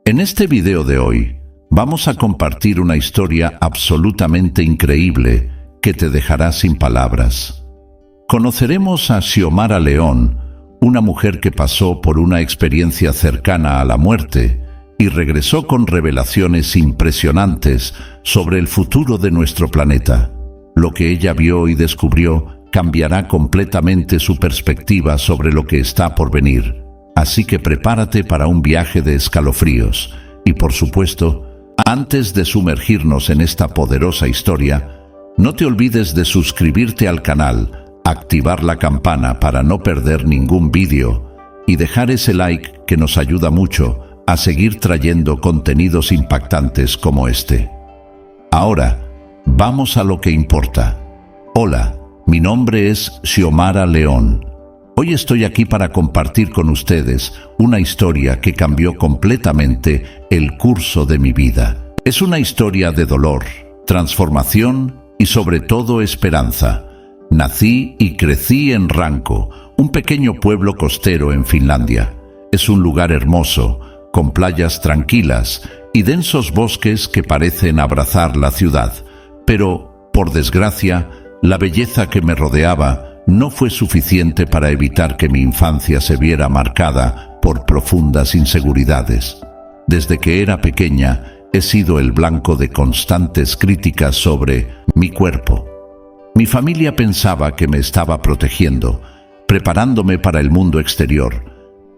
En este video de hoy, vamos a compartir una historia absolutamente increíble que te dejará sin palabras. Conoceremos a Xiomara León, una mujer que pasó por una experiencia cercana a la muerte y regresó con revelaciones impresionantes sobre el futuro de nuestro planeta. Lo que ella vio y descubrió cambiará completamente su perspectiva sobre lo que está por venir. Así que prepárate para un viaje de escalofríos. Y por supuesto, antes de sumergirnos en esta poderosa historia, no te olvides de suscribirte al canal, activar la campana para no perder ningún vídeo y dejar ese like que nos ayuda mucho a seguir trayendo contenidos impactantes como este. Ahora, vamos a lo que importa. Hola, mi nombre es Xiomara León. Hoy estoy aquí para compartir con ustedes una historia que cambió completamente el curso de mi vida. Es una historia de dolor, transformación y sobre todo esperanza. Nací y crecí en Ranko, un pequeño pueblo costero en Finlandia. Es un lugar hermoso, con playas tranquilas y densos bosques que parecen abrazar la ciudad. Pero, por desgracia, la belleza que me rodeaba no fue suficiente para evitar que mi infancia se viera marcada por profundas inseguridades. Desde que era pequeña, he sido el blanco de constantes críticas sobre mi cuerpo. Mi familia pensaba que me estaba protegiendo, preparándome para el mundo exterior,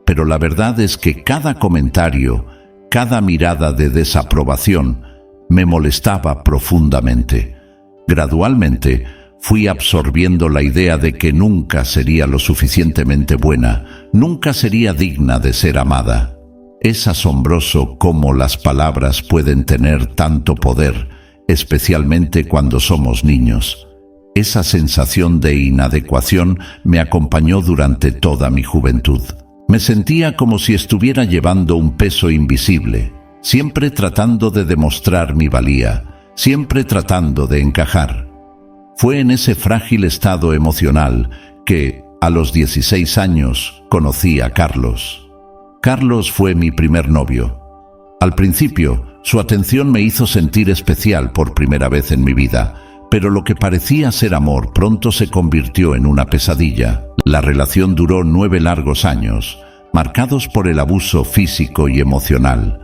pero la verdad es que cada comentario, cada mirada de desaprobación, me molestaba profundamente. Gradualmente, fui absorbiendo la idea de que nunca sería lo suficientemente buena, nunca sería digna de ser amada. Es asombroso cómo las palabras pueden tener tanto poder, especialmente cuando somos niños. Esa sensación de inadecuación me acompañó durante toda mi juventud. Me sentía como si estuviera llevando un peso invisible, siempre tratando de demostrar mi valía, siempre tratando de encajar. Fue en ese frágil estado emocional que, a los 16 años, conocí a Carlos. Carlos fue mi primer novio. Al principio, su atención me hizo sentir especial por primera vez en mi vida, pero lo que parecía ser amor pronto se convirtió en una pesadilla. La relación duró 9 largos años, marcados por el abuso físico y emocional.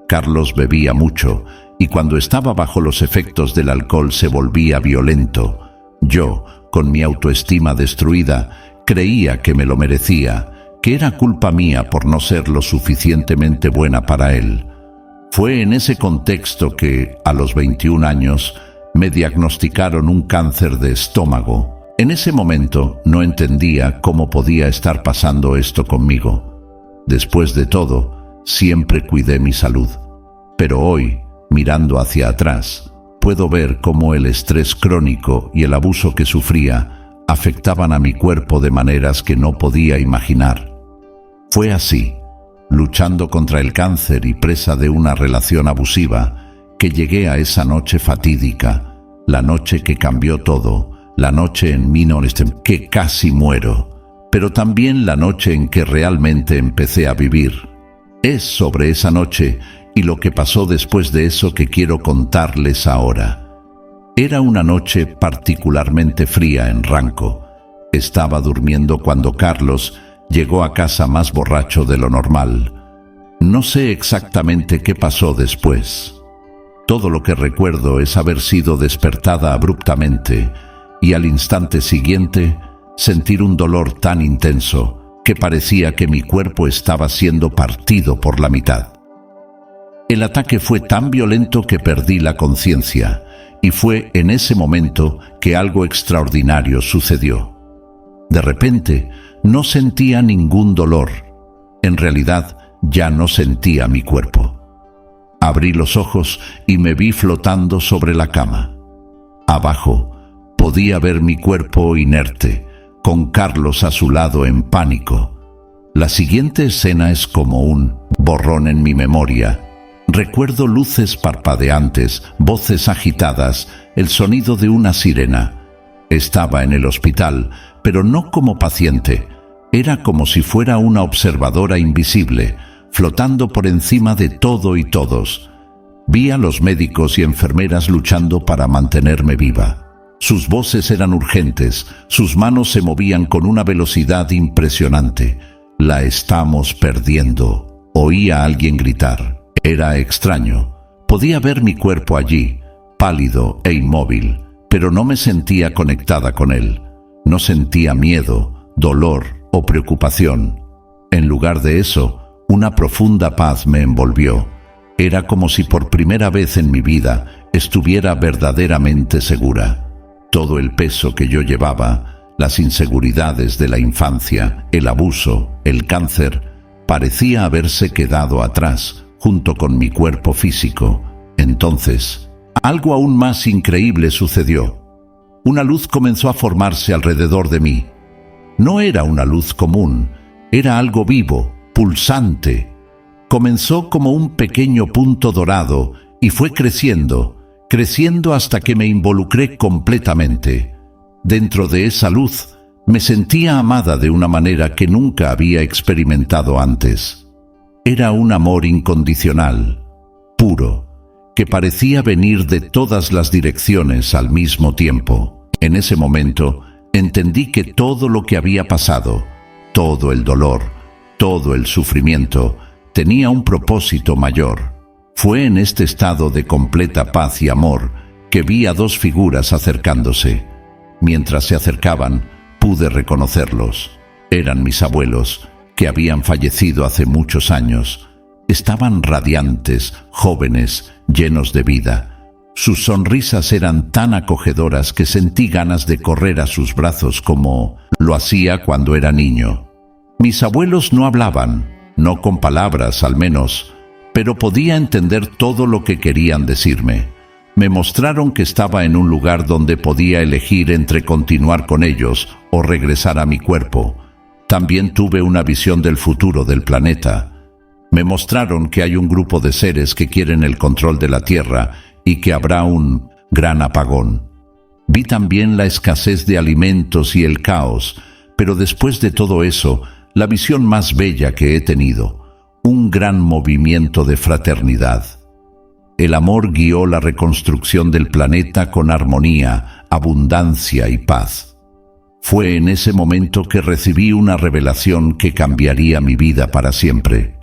Carlos bebía mucho, y cuando estaba bajo los efectos del alcohol se volvía violento. Yo, con mi autoestima destruida, creía que me lo merecía, que era culpa mía por no ser lo suficientemente buena para él. Fue en ese contexto que, a los 21 años, me diagnosticaron un cáncer de estómago. En ese momento no entendía cómo podía estar pasando esto conmigo. Después de todo, siempre cuidé mi salud. Pero hoy, mirando hacia atrás, puedo ver cómo el estrés crónico y el abuso que sufría afectaban a mi cuerpo de maneras que no podía imaginar. Fue así, luchando contra el cáncer y presa de una relación abusiva, que llegué a esa noche fatídica, la noche que cambió todo, la noche en que casi muero, pero también la noche en que realmente empecé a vivir. Es sobre esa noche y lo que pasó después de eso que quiero contarles ahora. Era una noche particularmente fría en Ranko. Estaba durmiendo cuando Carlos llegó a casa más borracho de lo normal. No sé exactamente qué pasó después. Todo lo que recuerdo es haber sido despertada abruptamente y al instante siguiente sentir un dolor tan intenso que parecía que mi cuerpo estaba siendo partido por la mitad. El ataque fue tan violento que perdí la conciencia, y fue en ese momento que algo extraordinario sucedió. De repente, no sentía ningún dolor. En realidad, ya no sentía mi cuerpo. Abrí los ojos y me vi flotando sobre la cama. Abajo, podía ver mi cuerpo inerte, con Carlos a su lado en pánico. La siguiente escena es como un borrón en mi memoria. Recuerdo luces parpadeantes, voces agitadas, el sonido de una sirena. Estaba en el hospital, pero no como paciente. Era como si fuera una observadora invisible, flotando por encima de todo y todos. Vi a los médicos y enfermeras luchando para mantenerme viva. Sus voces eran urgentes, sus manos se movían con una velocidad impresionante. «La estamos perdiendo», oí a alguien gritar. Era extraño. Podía ver mi cuerpo allí, pálido e inmóvil, pero no me sentía conectada con él. No sentía miedo, dolor o preocupación. En lugar de eso, una profunda paz me envolvió. Era como si por primera vez en mi vida estuviera verdaderamente segura. Todo el peso que yo llevaba, las inseguridades de la infancia, el abuso, el cáncer, parecía haberse quedado atrás, junto con mi cuerpo físico. Entonces, algo aún más increíble sucedió. Una luz comenzó a formarse alrededor de mí. No era una luz común, era algo vivo, pulsante. Comenzó como un pequeño punto dorado y fue creciendo hasta que me involucré completamente. Dentro de esa luz, me sentía amada de una manera que nunca había experimentado antes. Era un amor incondicional, puro, que parecía venir de todas las direcciones al mismo tiempo. En ese momento, entendí que todo lo que había pasado, todo el dolor, todo el sufrimiento, tenía un propósito mayor. Fue en este estado de completa paz y amor que vi a dos figuras acercándose. Mientras se acercaban, pude reconocerlos. Eran mis abuelos, que habían fallecido hace muchos años. Estaban radiantes, jóvenes, llenos de vida. Sus sonrisas eran tan acogedoras que sentí ganas de correr a sus brazos como lo hacía cuando era niño. Mis abuelos no hablaban, no con palabras al menos, pero podía entender todo lo que querían decirme. Me mostraron que estaba en un lugar donde podía elegir entre continuar con ellos o regresar a mi cuerpo. También tuve una visión del futuro del planeta. Me mostraron que hay un grupo de seres que quieren el control de la Tierra y que habrá un gran apagón. Vi también la escasez de alimentos y el caos, pero después de todo eso, la visión más bella que he tenido, un gran movimiento de fraternidad. El amor guió la reconstrucción del planeta con armonía, abundancia y paz. Fue en ese momento que recibí una revelación que cambiaría mi vida para siempre.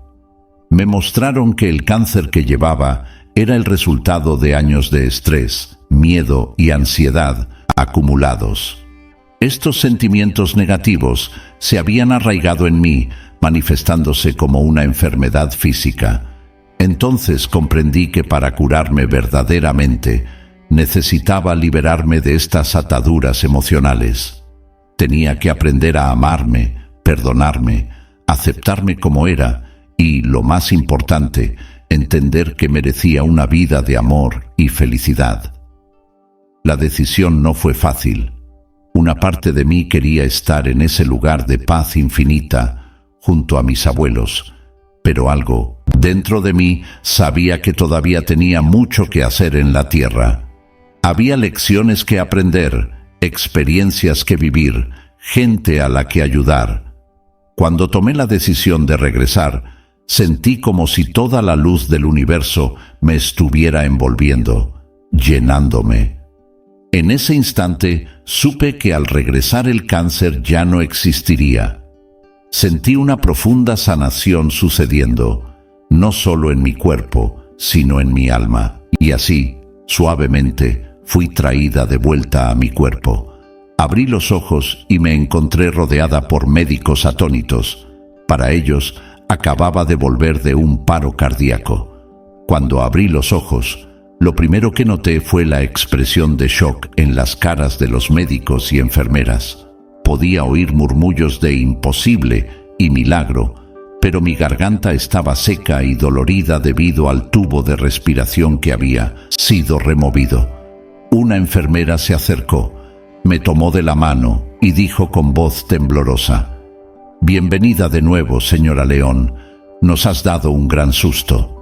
Me mostraron que el cáncer que llevaba era el resultado de años de estrés, miedo y ansiedad acumulados. Estos sentimientos negativos se habían arraigado en mí, manifestándose como una enfermedad física. Entonces comprendí que para curarme verdaderamente, necesitaba liberarme de estas ataduras emocionales. Tenía que aprender a amarme, perdonarme, aceptarme como era y, lo más importante, entender que merecía una vida de amor y felicidad. La decisión no fue fácil. Una parte de mí quería estar en ese lugar de paz infinita, junto a mis abuelos, pero algo dentro de mí sabía que todavía tenía mucho que hacer en la tierra. Había lecciones que aprender, experiencias que vivir, gente a la que ayudar. Cuando tomé la decisión de regresar, sentí como si toda la luz del universo me estuviera envolviendo, llenándome. En ese instante supe que al regresar el cáncer ya no existiría. Sentí una profunda sanación sucediendo, no solo en mi cuerpo, sino en mi alma. Y así, suavemente, fui traída de vuelta a mi cuerpo. Abrí los ojos y me encontré rodeada por médicos atónitos. Para ellos, acababa de volver de un paro cardíaco. Cuando abrí los ojos, lo primero que noté fue la expresión de shock en las caras de los médicos y enfermeras. Podía oír murmullos de imposible y milagro, pero mi garganta estaba seca y dolorida debido al tubo de respiración que había sido removido. Una enfermera se acercó, me tomó de la mano y dijo con voz temblorosa: «Bienvenida de nuevo, señora León. Nos has dado un gran susto».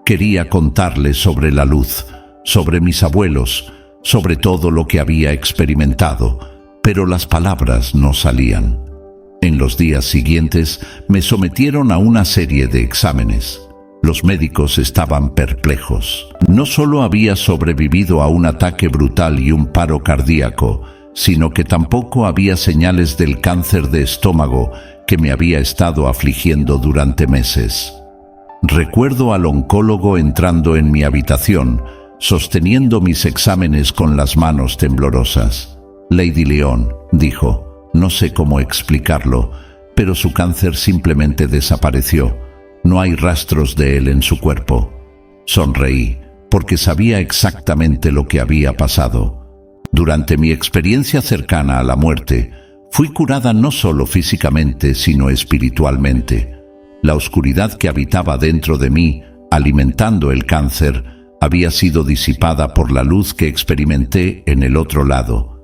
Quería contarle sobre la luz, sobre mis abuelos, sobre todo lo que había experimentado, pero las palabras no salían. En los días siguientes me sometieron a una serie de exámenes. Los médicos estaban perplejos. No solo había sobrevivido a un ataque brutal y un paro cardíaco, sino que tampoco había señales del cáncer de estómago que me había estado afligiendo durante meses. Recuerdo al oncólogo entrando en mi habitación, sosteniendo mis exámenes con las manos temblorosas. Lady León, dijo, no sé cómo explicarlo, pero su cáncer simplemente desapareció. No hay rastros de él en su cuerpo. Sonreí, porque sabía exactamente lo que había pasado. Durante mi experiencia cercana a la muerte, fui curada no solo físicamente, sino espiritualmente. La oscuridad que habitaba dentro de mí, alimentando el cáncer, había sido disipada por la luz que experimenté en el otro lado.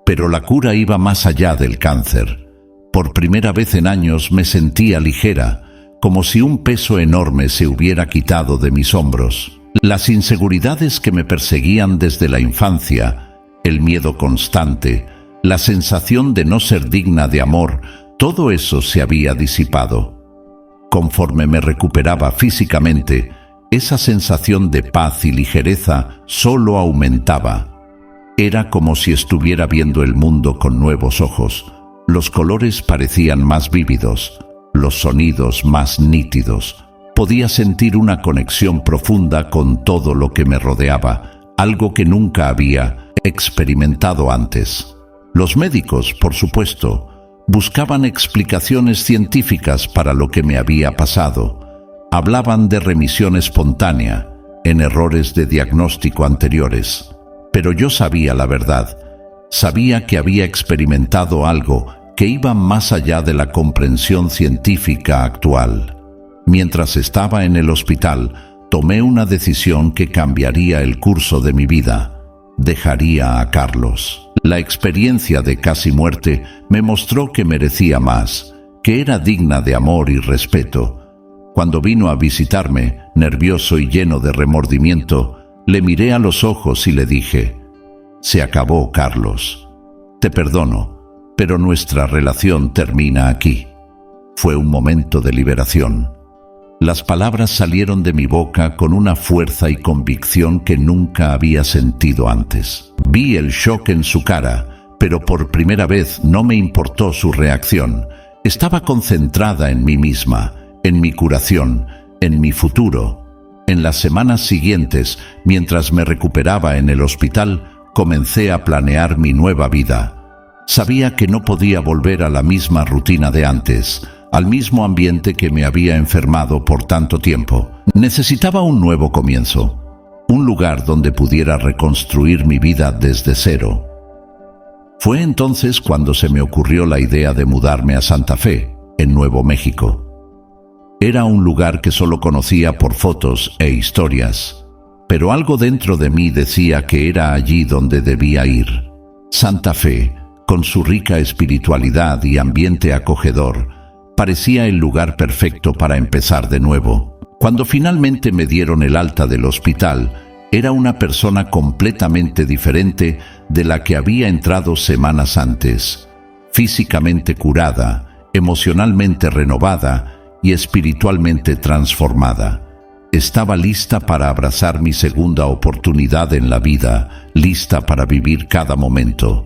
Pero la cura iba más allá del cáncer. Por primera vez en años me sentía ligera, como si un peso enorme se hubiera quitado de mis hombros. Las inseguridades que me perseguían desde la infancia, el miedo constante, la sensación de no ser digna de amor, todo eso se había disipado. Conforme me recuperaba físicamente, esa sensación de paz y ligereza solo aumentaba. Era como si estuviera viendo el mundo con nuevos ojos. Los colores parecían más vívidos, los sonidos más nítidos. Podía sentir una conexión profunda con todo lo que me rodeaba, algo que nunca había experimentado antes. Los médicos, por supuesto, buscaban explicaciones científicas para lo que me había pasado. Hablaban de remisión espontánea, en errores de diagnóstico anteriores. Pero yo sabía la verdad. Sabía que había experimentado algo que iba más allá de la comprensión científica actual. Mientras estaba en el hospital, tomé una decisión que cambiaría el curso de mi vida. Dejaría a Carlos. La experiencia de casi muerte me mostró que merecía más, que era digna de amor y respeto. Cuando vino a visitarme, nervioso y lleno de remordimiento, le miré a los ojos y le dije: «Se acabó, Carlos. Te perdono, pero nuestra relación termina aquí». Fue un momento de liberación. Las palabras salieron de mi boca con una fuerza y convicción que nunca había sentido antes. Vi el shock en su cara, pero por primera vez no me importó su reacción. Estaba concentrada en mí misma, en mi curación, en mi futuro. En las semanas siguientes, mientras me recuperaba en el hospital, comencé a planear mi nueva vida. Sabía que no podía volver a la misma rutina de antes, al mismo ambiente que me había enfermado por tanto tiempo. Necesitaba un nuevo comienzo, un lugar donde pudiera reconstruir mi vida desde cero. Fue entonces cuando se me ocurrió la idea de mudarme a Santa Fe, en Nuevo México. Era un lugar que solo conocía por fotos e historias, pero algo dentro de mí decía que era allí donde debía ir. Santa Fe, con su rica espiritualidad y ambiente acogedor, parecía el lugar perfecto para empezar de nuevo. Cuando finalmente me dieron el alta del hospital, era una persona completamente diferente de la que había entrado semanas antes. Físicamente curada, emocionalmente renovada y espiritualmente transformada. Estaba lista para abrazar mi segunda oportunidad en la vida, lista para vivir cada momento.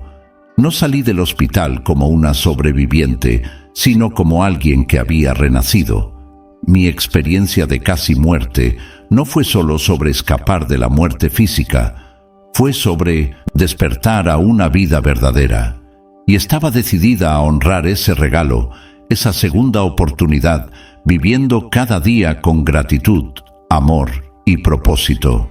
No salí del hospital como una sobreviviente, sino como alguien que había renacido. Mi experiencia de casi muerte no fue solo sobre escapar de la muerte física, fue sobre despertar a una vida verdadera. Y estaba decidida a honrar ese regalo, esa segunda oportunidad, viviendo cada día con gratitud, amor y propósito.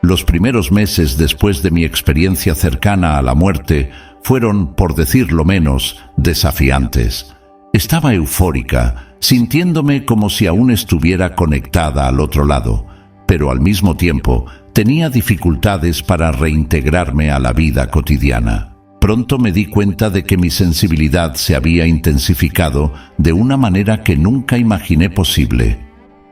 Los primeros meses después de mi experiencia cercana a la muerte fueron, por decirlo menos, desafiantes. Estaba eufórica, sintiéndome como si aún estuviera conectada al otro lado, pero al mismo tiempo tenía dificultades para reintegrarme a la vida cotidiana. Pronto me di cuenta de que mi sensibilidad se había intensificado de una manera que nunca imaginé posible.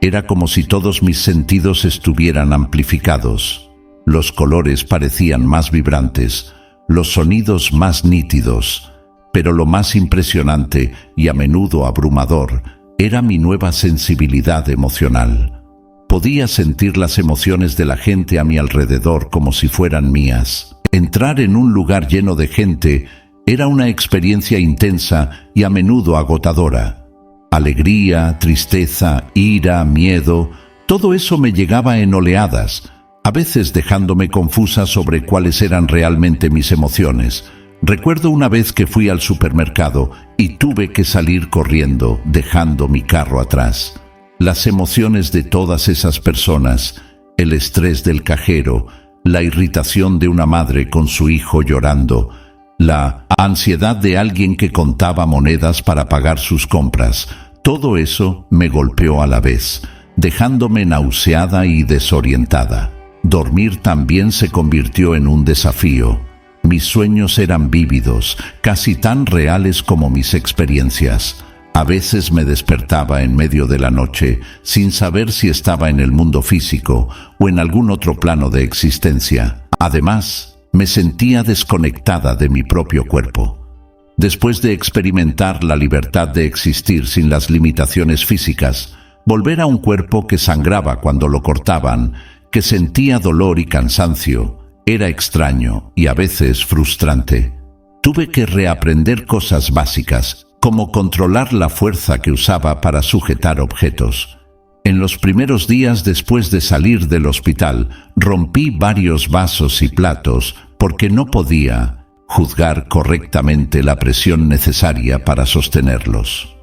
Era como si todos mis sentidos estuvieran amplificados. Los colores parecían más vibrantes, los sonidos más nítidos, Pero lo más impresionante y a menudo abrumador era mi nueva sensibilidad emocional. Podía sentir las emociones de la gente a mi alrededor como si fueran mías. Entrar en un lugar lleno de gente era una experiencia intensa y a menudo agotadora. Alegría, tristeza, ira, miedo, todo eso me llegaba en oleadas, a veces dejándome confusa sobre cuáles eran realmente mis emociones. Recuerdo una vez que fui al supermercado y tuve que salir corriendo, dejando mi carro atrás. Las emociones de todas esas personas, el estrés del cajero, la irritación de una madre con su hijo llorando, la ansiedad de alguien que contaba monedas para pagar sus compras, todo eso me golpeó a la vez, dejándome nauseada y desorientada. Dormir también se convirtió en un desafío. Mis sueños eran vívidos, casi tan reales como mis experiencias. A veces me despertaba en medio de la noche, sin saber si estaba en el mundo físico o en algún otro plano de existencia. Además, me sentía desconectada de mi propio cuerpo. Después de experimentar la libertad de existir sin las limitaciones físicas, volver a un cuerpo que sangraba cuando lo cortaban, que sentía dolor y cansancio, era extraño y a veces frustrante. Tuve que reaprender cosas básicas, como controlar la fuerza que usaba para sujetar objetos. En los primeros días después de salir del hospital, rompí varios vasos y platos porque no podía juzgar correctamente la presión necesaria para sostenerlos.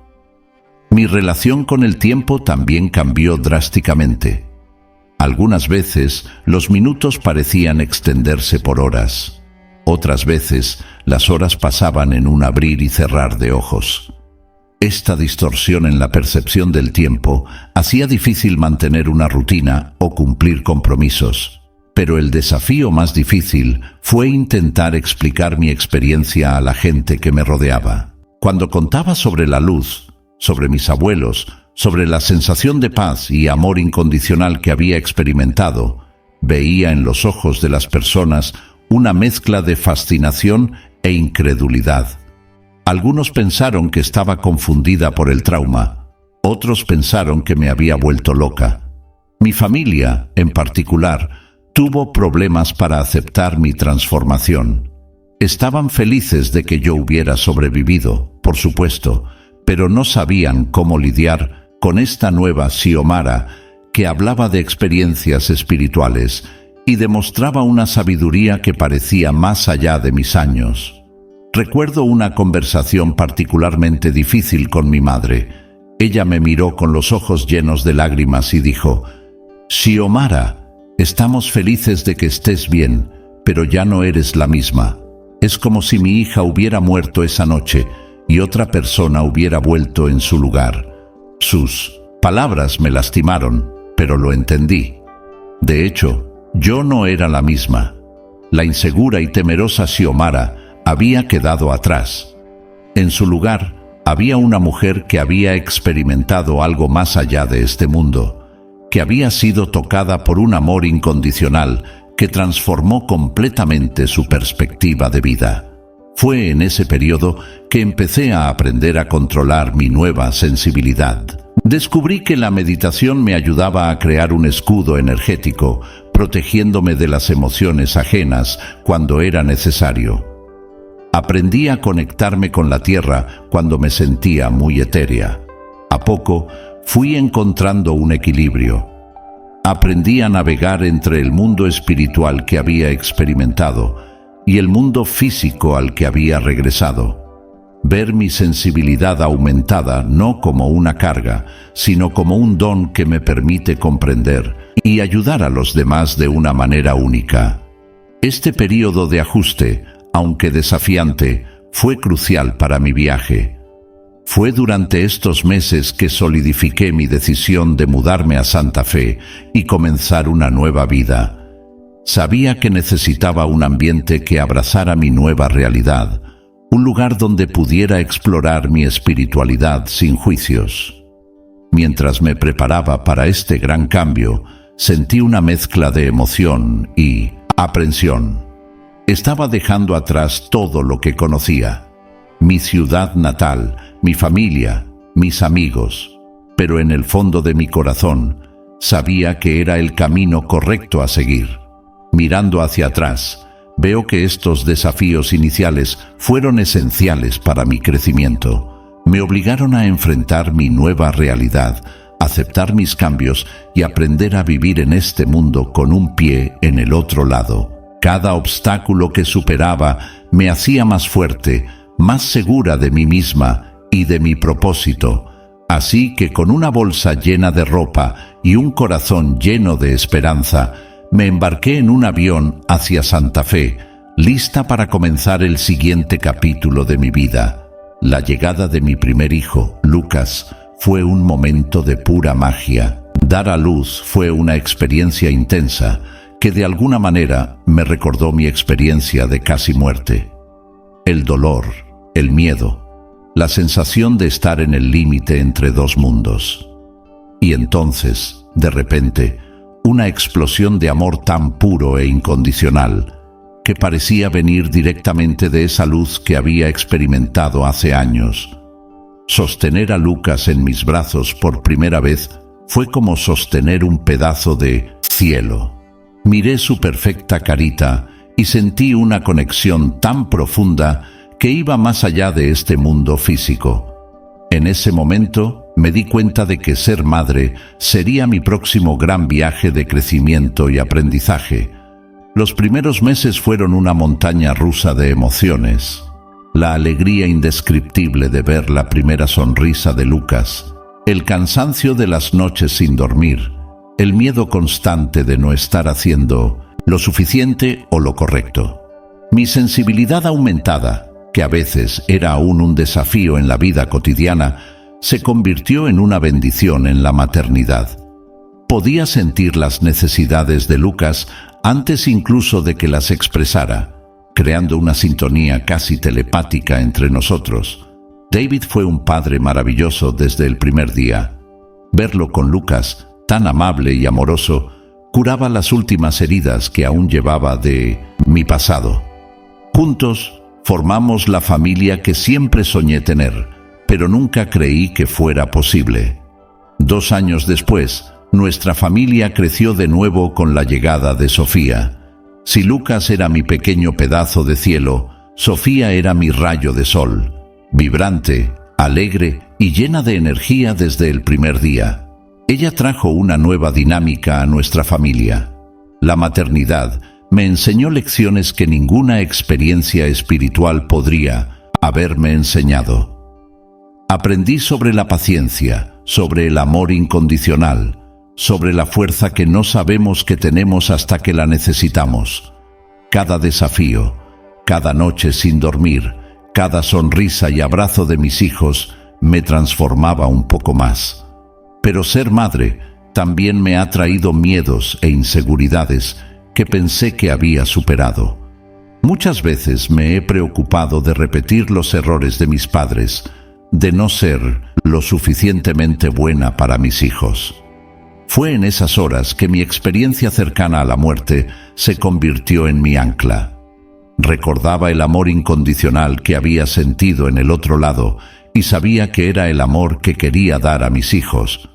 Mi relación con el tiempo también cambió drásticamente. Algunas veces los minutos parecían extenderse por horas. Otras veces las horas pasaban en un abrir y cerrar de ojos. Esta distorsión en la percepción del tiempo hacía difícil mantener una rutina o cumplir compromisos. Pero el desafío más difícil fue intentar explicar mi experiencia a la gente que me rodeaba. Cuando contaba sobre la luz, sobre mis abuelos, sobre la sensación de paz y amor incondicional que había experimentado, veía en los ojos de las personas una mezcla de fascinación e incredulidad. Algunos pensaron que estaba confundida por el trauma, otros pensaron que me había vuelto loca. Mi familia, en particular, tuvo problemas para aceptar mi transformación. Estaban felices de que yo hubiera sobrevivido, por supuesto, pero no sabían cómo lidiar con esta nueva Xiomara que hablaba de experiencias espirituales y demostraba una sabiduría que parecía más allá de mis años. Recuerdo una conversación particularmente difícil con mi madre. Ella me miró con los ojos llenos de lágrimas y dijo: «Xiomara, estamos felices de que estés bien, pero ya no eres la misma. Es como si mi hija hubiera muerto esa noche y otra persona hubiera vuelto en su lugar». Sus palabras me lastimaron, pero lo entendí. De hecho, yo no era la misma. La insegura y temerosa Xiomara había quedado atrás. En su lugar, había una mujer que había experimentado algo más allá de este mundo, que había sido tocada por un amor incondicional que transformó completamente su perspectiva de vida. Fue en ese periodo que empecé a aprender a controlar mi nueva sensibilidad. Descubrí que la meditación me ayudaba a crear un escudo energético, protegiéndome de las emociones ajenas cuando era necesario. Aprendí a conectarme con la tierra cuando me sentía muy etérea. A poco fui encontrando un equilibrio. Aprendí a navegar entre el mundo espiritual que había experimentado y el mundo físico al que había regresado. Ver mi sensibilidad aumentada no como una carga, sino como un don que me permite comprender y ayudar a los demás de una manera única. Este periodo de ajuste, aunque desafiante, fue crucial para mi viaje. Fue durante estos meses que solidifiqué mi decisión de mudarme a Santa Fe y comenzar una nueva vida. Sabía que necesitaba un ambiente que abrazara mi nueva realidad, un lugar donde pudiera explorar mi espiritualidad sin juicios. Mientras me preparaba para este gran cambio, sentí una mezcla de emoción y aprensión. Estaba dejando atrás todo lo que conocía. mi ciudad natal, mi familia, mis amigos. Pero en el fondo de mi corazón sabía que era el camino correcto a seguir. Mirando hacia atrás, veo que estos desafíos iniciales fueron esenciales para mi crecimiento. Me obligaron a enfrentar mi nueva realidad, aceptar mis cambios y aprender a vivir en este mundo con un pie en el otro lado. Cada obstáculo que superaba me hacía más fuerte, más segura de mí misma y de mi propósito. Así que con una bolsa llena de ropa y un corazón lleno de esperanza, me embarqué en un avión hacia Santa Fe, lista para comenzar el siguiente capítulo de mi vida. La llegada de mi primer hijo, Lucas, fue un momento de pura magia. Dar a luz fue una experiencia intensa que de alguna manera me recordó mi experiencia de casi muerte. El dolor, el miedo, la sensación de estar en el límite entre dos mundos. Y entonces, de repente, una explosión de amor tan puro e incondicional que parecía venir directamente de esa luz que había experimentado hace años. Sostener a Lucas en mis brazos por primera vez fue como sostener un pedazo de cielo. Miré su perfecta carita y sentí una conexión tan profunda que iba más allá de este mundo físico. En ese momento me di cuenta de que ser madre sería mi próximo gran viaje de crecimiento y aprendizaje. Los primeros meses fueron una montaña rusa de emociones. La alegría indescriptible de ver la primera sonrisa de Lucas, el cansancio de las noches sin dormir, el miedo constante de no estar haciendo lo suficiente o lo correcto. Mi sensibilidad aumentada, que a veces era aún un desafío en la vida cotidiana, se convirtió en una bendición en la maternidad. Podía sentir las necesidades de Lucas antes incluso de que las expresara, creando una sintonía casi telepática entre nosotros. David fue un padre maravilloso desde el primer día. Verlo con Lucas, tan amable y amoroso, curaba las últimas heridas que aún llevaba de mi pasado. Juntos formamos la familia que siempre soñé tener, pero nunca creí que fuera posible. 2 años después, nuestra familia creció de nuevo con la llegada de Sofía. Si Lucas era mi pequeño pedazo de cielo, Sofía era mi rayo de sol, vibrante, alegre y llena de energía desde el primer día. Ella trajo una nueva dinámica a nuestra familia. La maternidad me enseñó lecciones que ninguna experiencia espiritual podría haberme enseñado. Aprendí sobre la paciencia, sobre el amor incondicional, sobre la fuerza que no sabemos que tenemos hasta que la necesitamos. Cada desafío, cada noche sin dormir, cada sonrisa y abrazo de mis hijos me transformaba un poco más. Pero ser madre también me ha traído miedos e inseguridades que pensé que había superado. Muchas veces me he preocupado de repetir los errores de mis padres, de no ser lo suficientemente buena para mis hijos. Fue en esas horas que mi experiencia cercana a la muerte se convirtió en mi ancla. Recordaba el amor incondicional que había sentido en el otro lado y sabía que era el amor que quería dar a mis hijos.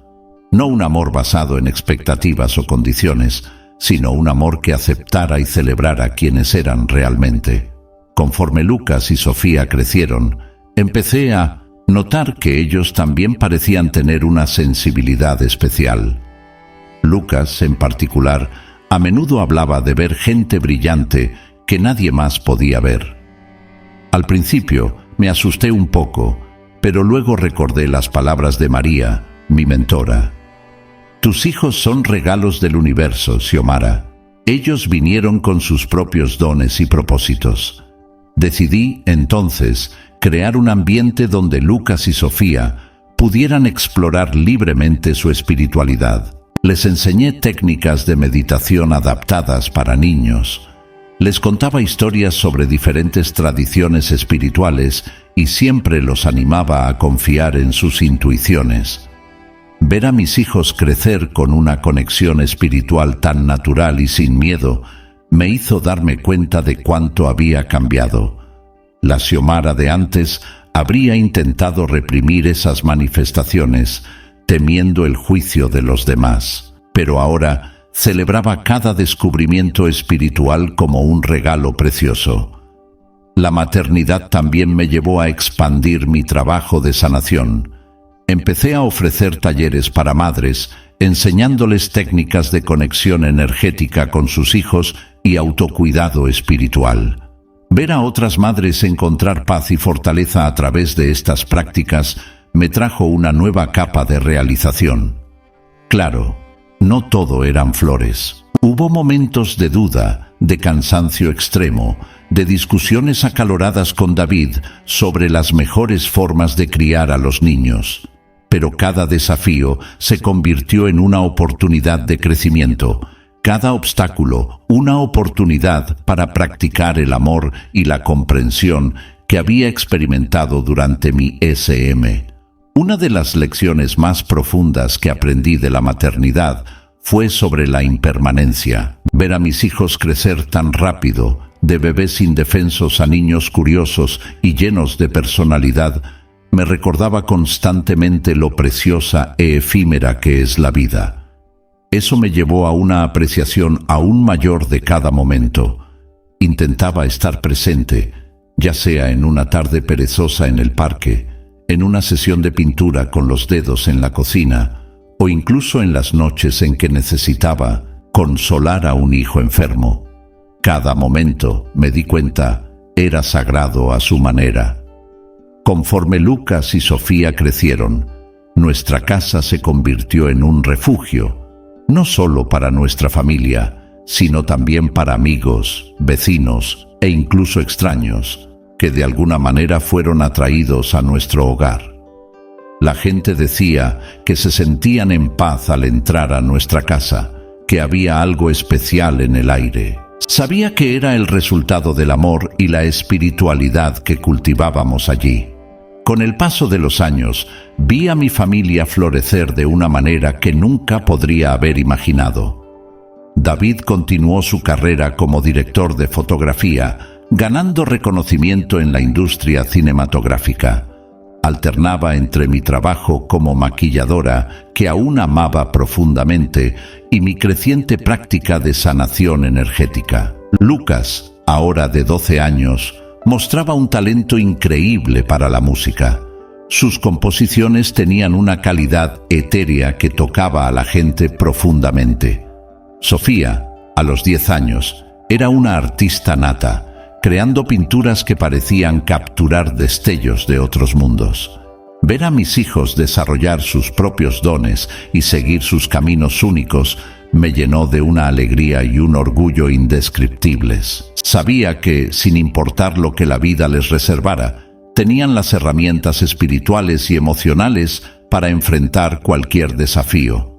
No un amor basado en expectativas o condiciones, sino un amor que aceptara y celebrara quienes eran realmente. Conforme Lucas y Sofía crecieron, empecé a notar que ellos también parecían tener una sensibilidad especial. Lucas, en particular, a menudo hablaba de ver gente brillante que nadie más podía ver. Al principio me asusté un poco, pero luego recordé las palabras de María, mi mentora. Tus hijos son regalos del universo, Xiomara. Ellos vinieron con sus propios dones y propósitos. Decidí, entonces, crear un ambiente donde Lucas y Sofía pudieran explorar libremente su espiritualidad. Les enseñé técnicas de meditación adaptadas para niños. Les contaba historias sobre diferentes tradiciones espirituales y siempre los animaba a confiar en sus intuiciones. Ver a mis hijos crecer con una conexión espiritual tan natural y sin miedo me hizo darme cuenta de cuánto había cambiado. La Xiomara de antes habría intentado reprimir esas manifestaciones, temiendo el juicio de los demás. Pero ahora celebraba cada descubrimiento espiritual como un regalo precioso. La maternidad también me llevó a expandir mi trabajo de sanación. Empecé a ofrecer talleres para madres, enseñándoles técnicas de conexión energética con sus hijos y autocuidado espiritual. Ver a otras madres encontrar paz y fortaleza a través de estas prácticas me trajo una nueva capa de realización. Claro, no todo eran flores. Hubo momentos de duda, de cansancio extremo, de discusiones acaloradas con David sobre las mejores formas de criar a los niños. Pero cada desafío se convirtió en una oportunidad de crecimiento, cada obstáculo una oportunidad para practicar el amor y la comprensión que había experimentado durante mi SM. Una de las lecciones más profundas que aprendí de la maternidad fue sobre la impermanencia. Ver a mis hijos crecer tan rápido, de bebés indefensos a niños curiosos y llenos de personalidad, me recordaba constantemente lo preciosa e efímera que es la vida. Eso me llevó a una apreciación aún mayor de cada momento. Intentaba estar presente, ya sea en una tarde perezosa en el parque, en una sesión de pintura con los dedos en la cocina, o incluso en las noches en que necesitaba consolar a un hijo enfermo. Cada momento, me di cuenta, era sagrado a su manera. Conforme Lucas y Sofía crecieron, nuestra casa se convirtió en un refugio, no solo para nuestra familia, sino también para amigos, vecinos e incluso extraños, que de alguna manera fueron atraídos a nuestro hogar. La gente decía que se sentían en paz al entrar a nuestra casa, que había algo especial en el aire. Sabía que era el resultado del amor y la espiritualidad que cultivábamos allí. Con el paso de los años, vi a mi familia florecer de una manera que nunca podría haber imaginado. David continuó su carrera como director de fotografía, ganando reconocimiento en la industria cinematográfica. Alternaba entre mi trabajo como maquilladora, que aún amaba profundamente, y mi creciente práctica de sanación energética. Lucas, ahora de 12 años, mostraba un talento increíble para la música. Sus composiciones tenían una calidad etérea que tocaba a la gente profundamente. Sofía, a los 10 años, era una artista nata, creando pinturas que parecían capturar destellos de otros mundos. Ver a mis hijos desarrollar sus propios dones y seguir sus caminos únicos me llenó de una alegría y un orgullo indescriptibles. Sabía que, sin importar lo que la vida les reservara, tenían las herramientas espirituales y emocionales para enfrentar cualquier desafío.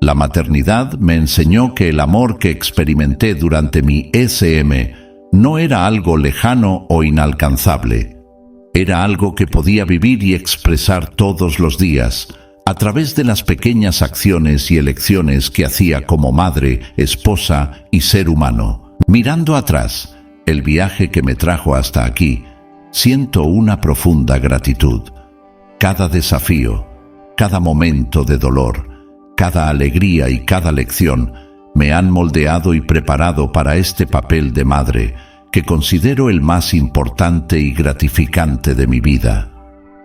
La maternidad me enseñó que el amor que experimenté durante mi SM no era algo lejano o inalcanzable. Era algo que podía vivir y expresar todos los días, a través de las pequeñas acciones y elecciones que hacía como madre, esposa y ser humano. Mirando atrás, el viaje que me trajo hasta aquí, siento una profunda gratitud. Cada desafío, cada momento de dolor, cada alegría y cada lección me han moldeado y preparado para este papel de madre, que considero el más importante y gratificante de mi vida.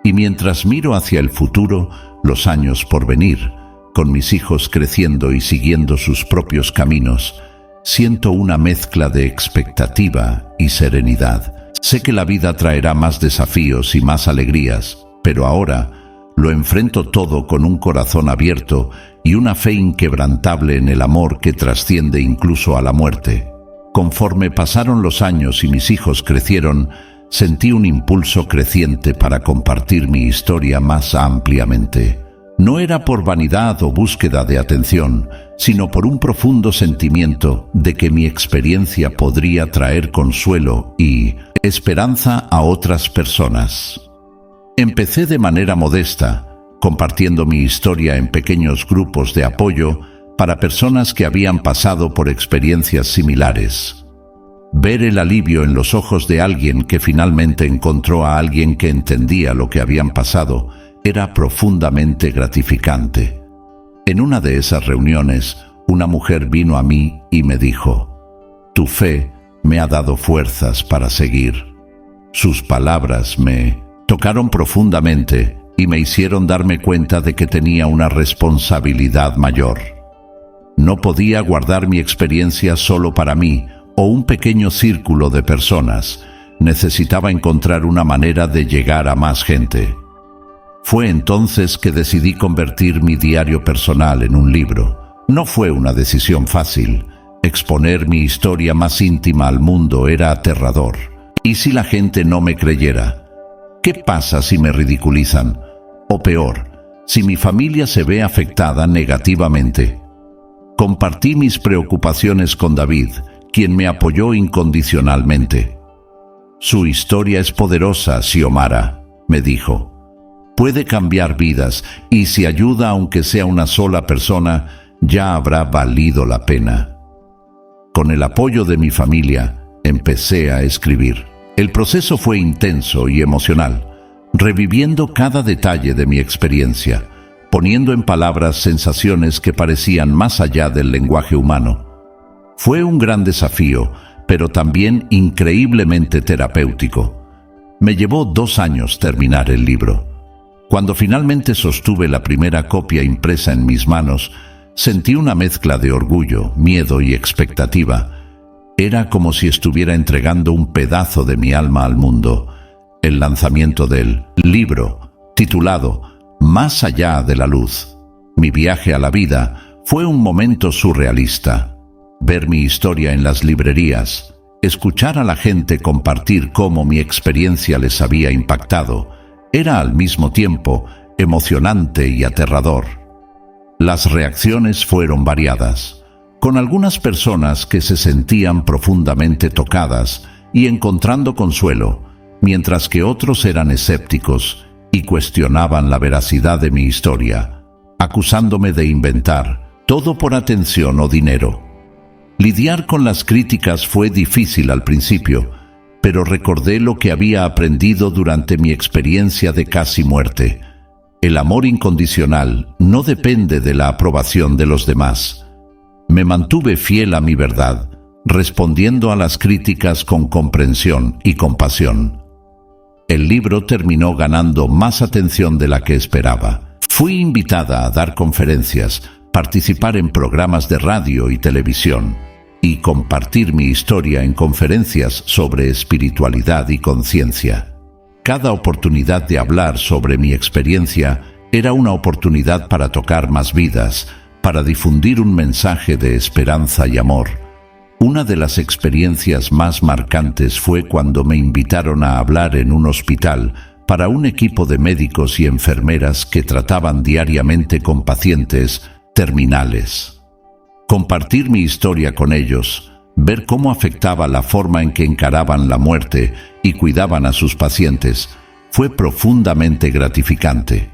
Y mientras miro hacia el futuro, los años por venir, con mis hijos creciendo y siguiendo sus propios caminos, siento una mezcla de expectativa y serenidad. Sé que la vida traerá más desafíos y más alegrías, pero ahora lo enfrento todo con un corazón abierto y una fe inquebrantable en el amor que trasciende incluso a la muerte. Conforme pasaron los años y mis hijos crecieron, sentí un impulso creciente para compartir mi historia más ampliamente. No era por vanidad o búsqueda de atención, sino por un profundo sentimiento de que mi experiencia podría traer consuelo y esperanza a otras personas. Empecé de manera modesta, compartiendo mi historia en pequeños grupos de apoyo para personas que habían pasado por experiencias similares. Ver el alivio en los ojos de alguien que finalmente encontró a alguien que entendía lo que habían pasado era profundamente gratificante. En una de esas reuniones, una mujer vino a mí y me dijo: «Tu fe me ha dado fuerzas para seguir». Sus palabras me tocaron profundamente y me hicieron darme cuenta de que tenía una responsabilidad mayor. No podía guardar mi experiencia solo para mí o un pequeño círculo de personas. Necesitaba encontrar una manera de llegar a más gente. Fue entonces que decidí convertir mi diario personal en un libro. No fue una decisión fácil. Exponer mi historia más íntima al mundo era aterrador. ¿Y si la gente no me creyera? ¿Qué pasa si me ridiculizan? O peor, si mi familia se ve afectada negativamente. Compartí mis preocupaciones con David, quien me apoyó incondicionalmente. «Su historia es poderosa, Xiomara», me dijo. «Puede cambiar vidas, y si ayuda aunque sea una sola persona, ya habrá valido la pena». Con el apoyo de mi familia, empecé a escribir. El proceso fue intenso y emocional, reviviendo cada detalle de mi experiencia, poniendo en palabras sensaciones que parecían más allá del lenguaje humano. Fue un gran desafío, pero también increíblemente terapéutico. Me llevó 2 años terminar el libro. Cuando finalmente sostuve la primera copia impresa en mis manos, sentí una mezcla de orgullo, miedo y expectativa. Era como si estuviera entregando un pedazo de mi alma al mundo. El lanzamiento del libro, titulado «Más allá de la luz, mi viaje a la vida», fue un momento surrealista. Ver mi historia en las librerías, escuchar a la gente compartir cómo mi experiencia les había impactado, era al mismo tiempo emocionante y aterrador. Las reacciones fueron variadas, con algunas personas que se sentían profundamente tocadas y encontrando consuelo, mientras que otros eran escépticos y cuestionaban la veracidad de mi historia, acusándome de inventar, todo por atención o dinero. Lidiar con las críticas fue difícil al principio, pero recordé lo que había aprendido durante mi experiencia de casi muerte. El amor incondicional no depende de la aprobación de los demás. Me mantuve fiel a mi verdad, respondiendo a las críticas con comprensión y compasión. El libro terminó ganando más atención de la que esperaba. Fui invitada a dar conferencias, participar en programas de radio y televisión, y compartir mi historia en conferencias sobre espiritualidad y conciencia. Cada oportunidad de hablar sobre mi experiencia era una oportunidad para tocar más vidas, para difundir un mensaje de esperanza y amor. Una de las experiencias más marcantes fue cuando me invitaron a hablar en un hospital para un equipo de médicos y enfermeras que trataban diariamente con pacientes terminales. Compartir mi historia con ellos, ver cómo afectaba la forma en que encaraban la muerte y cuidaban a sus pacientes, fue profundamente gratificante.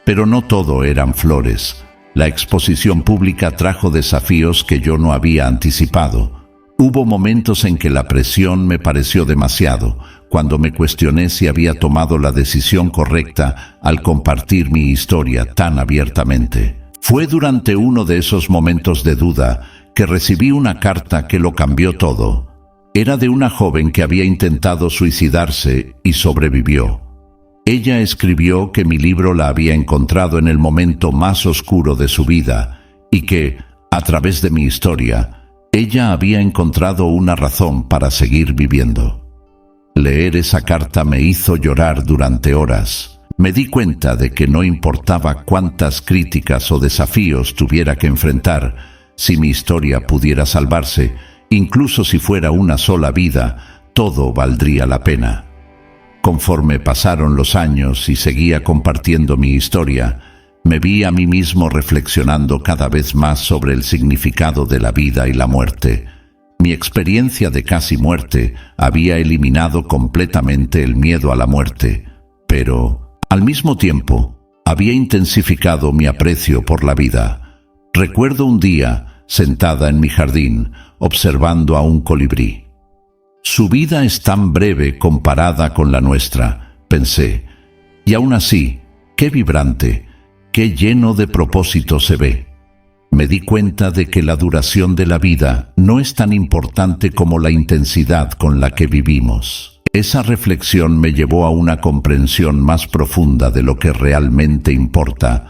Pero no todo eran flores. La exposición pública trajo desafíos que yo no había anticipado. Hubo momentos en que la presión me pareció demasiado, cuando me cuestioné si había tomado la decisión correcta al compartir mi historia tan abiertamente. Fue durante uno de esos momentos de duda que recibí una carta que lo cambió todo. Era de una joven que había intentado suicidarse y sobrevivió. Ella escribió que mi libro la había encontrado en el momento más oscuro de su vida y que, a través de mi historia, ella había encontrado una razón para seguir viviendo. Leer esa carta me hizo llorar durante horas. Me di cuenta de que no importaba cuántas críticas o desafíos tuviera que enfrentar, si mi historia pudiera salvarse, incluso si fuera una sola vida, todo valdría la pena. Conforme pasaron los años y seguía compartiendo mi historia, me vi a mí mismo reflexionando cada vez más sobre el significado de la vida y la muerte. Mi experiencia de casi muerte había eliminado completamente el miedo a la muerte, pero, al mismo tiempo, había intensificado mi aprecio por la vida. Recuerdo un día, sentada en mi jardín, observando a un colibrí. Su vida es tan breve comparada con la nuestra, pensé, y aún así, qué vibrante, qué lleno de propósito se ve. Me di cuenta de que la duración de la vida no es tan importante como la intensidad con la que vivimos. Esa reflexión me llevó a una comprensión más profunda de lo que realmente importa.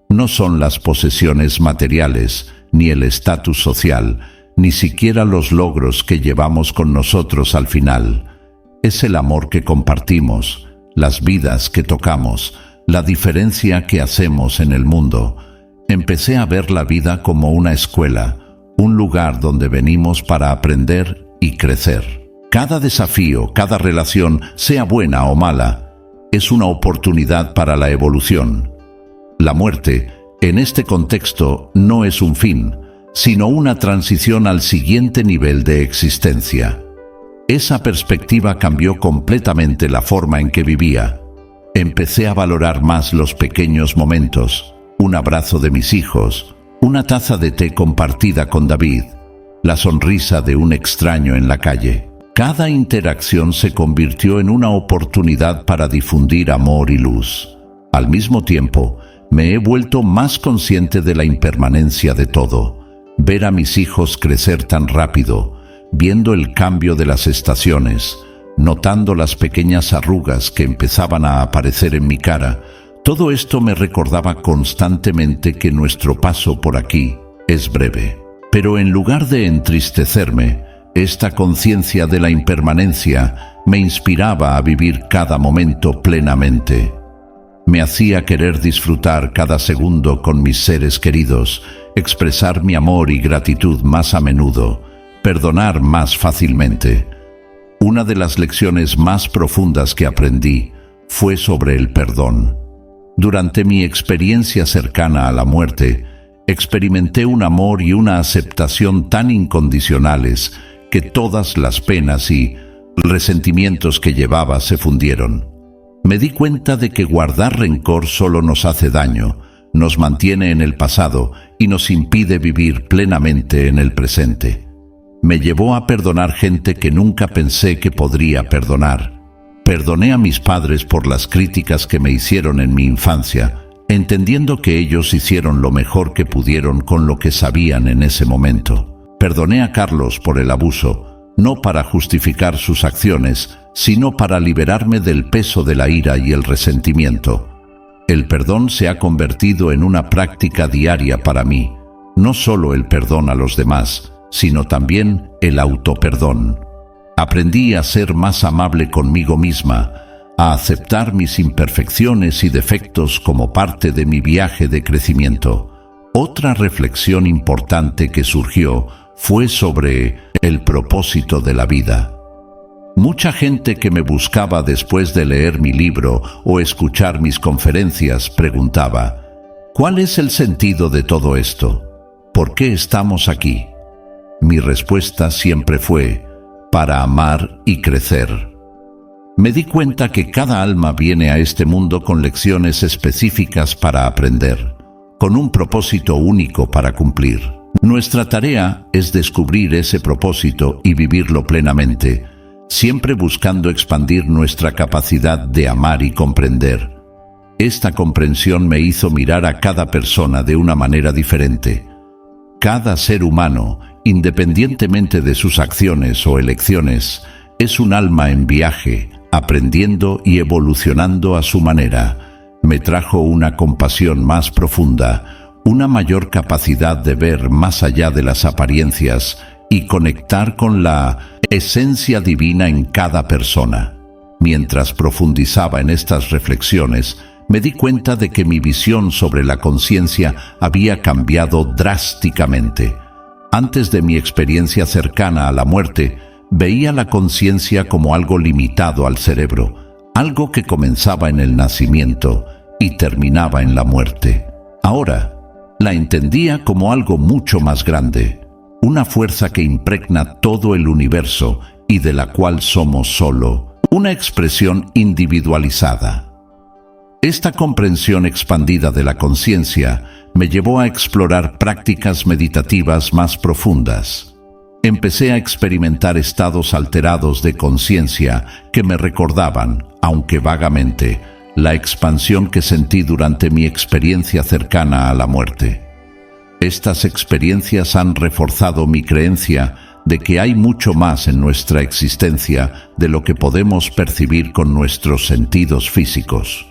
No son las posesiones materiales, ni el estatus social, ni siquiera los logros que llevamos con nosotros al final. Es el amor que compartimos, las vidas que tocamos, la diferencia que hacemos en el mundo. Empecé a ver la vida como una escuela, un lugar donde venimos para aprender y crecer. Cada desafío, cada relación, sea buena o mala, es una oportunidad para la evolución. La muerte, en este contexto, no es un fin, sino una transición al siguiente nivel de existencia. Esa perspectiva cambió completamente la forma en que vivía. Empecé a valorar más los pequeños momentos, un abrazo de mis hijos, una taza de té compartida con David, la sonrisa de un extraño en la calle. Cada interacción se convirtió en una oportunidad para difundir amor y luz. Al mismo tiempo, me he vuelto más consciente de la impermanencia de todo. Ver a mis hijos crecer tan rápido, viendo el cambio de las estaciones, notando las pequeñas arrugas que empezaban a aparecer en mi cara, todo esto me recordaba constantemente que nuestro paso por aquí es breve. Pero en lugar de entristecerme, esta conciencia de la impermanencia me inspiraba a vivir cada momento plenamente. Me hacía querer disfrutar cada segundo con mis seres queridos, expresar mi amor y gratitud más a menudo, perdonar más fácilmente. Una de las lecciones más profundas que aprendí fue sobre el perdón. Durante mi experiencia cercana a la muerte, experimenté un amor y una aceptación tan incondicionales que todas las penas y resentimientos que llevaba se fundieron. Me di cuenta de que guardar rencor solo nos hace daño, nos mantiene en el pasado y nos impide vivir plenamente en el presente. Me llevó a perdonar gente que nunca pensé que podría perdonar. Perdoné a mis padres por las críticas que me hicieron en mi infancia, entendiendo que ellos hicieron lo mejor que pudieron con lo que sabían en ese momento. Perdoné a Carlos por el abuso, no para justificar sus acciones, sino para liberarme del peso de la ira y el resentimiento. El perdón se ha convertido en una práctica diaria para mí, no solo el perdón a los demás, sino también el autoperdón. Aprendí a ser más amable conmigo misma, a aceptar mis imperfecciones y defectos como parte de mi viaje de crecimiento. Otra reflexión importante que surgió fue sobre el propósito de la vida. Mucha gente que me buscaba después de leer mi libro o escuchar mis conferencias preguntaba: ¿cuál es el sentido de todo esto? ¿Por qué estamos aquí? Mi respuesta siempre fue: para amar y crecer. Me di cuenta que cada alma viene a este mundo con lecciones específicas para aprender, con un propósito único para cumplir. Nuestra tarea es descubrir ese propósito y vivirlo plenamente, siempre buscando expandir nuestra capacidad de amar y comprender. Esta comprensión me hizo mirar a cada persona de una manera diferente. Cada ser humano, independientemente de sus acciones o elecciones, es un alma en viaje, aprendiendo y evolucionando a su manera. Me trajo una compasión más profunda, una mayor capacidad de ver más allá de las apariencias y conectar con la esencia divina en cada persona. Mientras profundizaba en estas reflexiones, me di cuenta de que mi visión sobre la conciencia había cambiado drásticamente. Antes de mi experiencia cercana a la muerte, veía la conciencia como algo limitado al cerebro, algo que comenzaba en el nacimiento y terminaba en la muerte. Ahora, la entendía como algo mucho más grande, una fuerza que impregna todo el universo y de la cual somos solo una expresión individualizada. Esta comprensión expandida de la conciencia me llevó a explorar prácticas meditativas más profundas. Empecé a experimentar estados alterados de conciencia que me recordaban, aunque vagamente, la expansión que sentí durante mi experiencia cercana a la muerte. Estas experiencias han reforzado mi creencia de que hay mucho más en nuestra existencia de lo que podemos percibir con nuestros sentidos físicos.